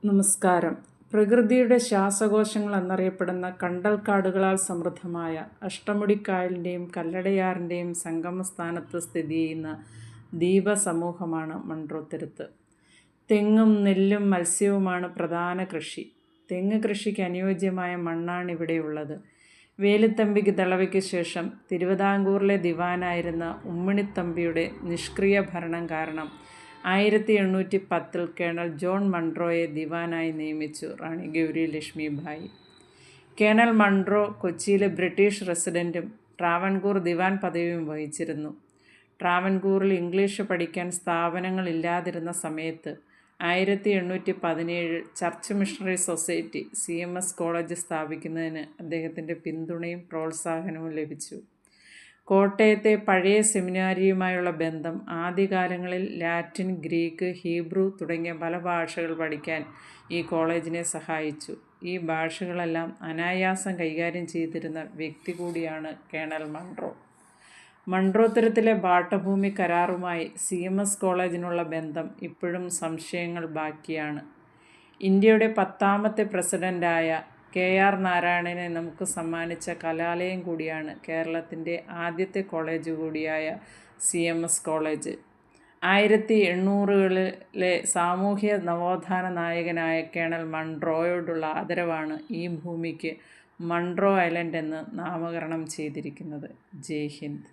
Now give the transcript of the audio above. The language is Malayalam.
നമസ്കാരം. പ്രകൃതിയുടെ ശ്വാസകോശങ്ങൾ എന്നറിയപ്പെടുന്ന കണ്ടൽക്കാടുകളാൽ സമൃദ്ധമായ അഷ്ടമുടിക്കായലിൻ്റെയും കല്ലടയാറിൻ്റെയും സംഗമസ്ഥാനത്ത് സ്ഥിതി ചെയ്യുന്ന ദ്വീപസമൂഹമാണ് മൺട്രോത്തുരുത്ത്. തെങ്ങും നെല്ലും മത്സ്യവുമാണ് പ്രധാന കൃഷി. തെങ്ങ് കൃഷിക്ക് അനുയോജ്യമായ മണ്ണാണിവിടെയുള്ളത്. വേലുത്തമ്പിക്ക് ദളവയ്ക്ക് ശേഷം തിരുവിതാംകൂറിലെ ദിവാനായിരുന്ന ഉമ്മിണിത്തമ്പിയുടെ നിഷ്ക്രിയ ഭരണം കാരണം 1810 കേണൽ ജോൺ മൺട്രോയെ ദിവാനായി നിയമിച്ചു റാണി ഗൗരി ലക്ഷ്മിഭായി. കേണൽ മൺട്രോ കൊച്ചിയിലെ ബ്രിട്ടീഷ് റെസിഡൻറ്റും ട്രാവൻകൂർ ദിവാൻ പദവിയും വഹിച്ചിരുന്നു. ട്രാവൻകൂറിൽ ഇംഗ്ലീഷ് പഠിക്കാൻ സ്ഥാപനങ്ങളില്ലാതിരുന്ന സമയത്ത് 1817 church missionary society CMS college സ്ഥാപിക്കുന്നതിന് അദ്ദേഹത്തിൻ്റെ പിന്തുണയും പ്രോത്സാഹനവും ലഭിച്ചു. കോട്ടയത്തെ പഴയ സെമിനാരിയുമായുള്ള ബന്ധം ആദ്യകാലങ്ങളിൽ ലാറ്റിൻ, ഗ്രീക്ക്, ഹീബ്രു തുടങ്ങിയ പല ഭാഷകൾ പഠിക്കാൻ ഈ കോളേജിനെ സഹായിച്ചു. ഈ ഭാഷകളെല്ലാം അനായാസം കൈകാര്യം ചെയ്തിരുന്ന വ്യക്തി കൂടിയാണ് കേണൽ മൺട്രോ. മൺട്രോത്തുരുത്തിലെ ബാട്ടഭൂമി കരാറുമായി CMS കോളേജിനുള്ള ബന്ധം ഇപ്പോഴും സംശയങ്ങൾ ബാക്കിയാണ്. ഇന്ത്യയുടെ 10ാമത്തെ പ്രസിഡൻ്റായ KR നാരായണനെ നമുക്ക് സമ്മാനിച്ച കലാലയം കൂടിയാണ് കേരളത്തിൻ്റെ ആദ്യത്തെ കോളേജ് കൂടിയായ CMS കോളേജ്. 1880കളിലെ സാമൂഹ്യ നവോത്ഥാന നായകനായ കേണൽ മൺട്രോയോടുള്ള ആദരവാണ് ഈ ഭൂമിക്ക് മൺട്രോ ഐലൻഡ് എന്ന് നാമകരണം ചെയ്തിരിക്കുന്നത്. ജയ് ഹിന്ദ്.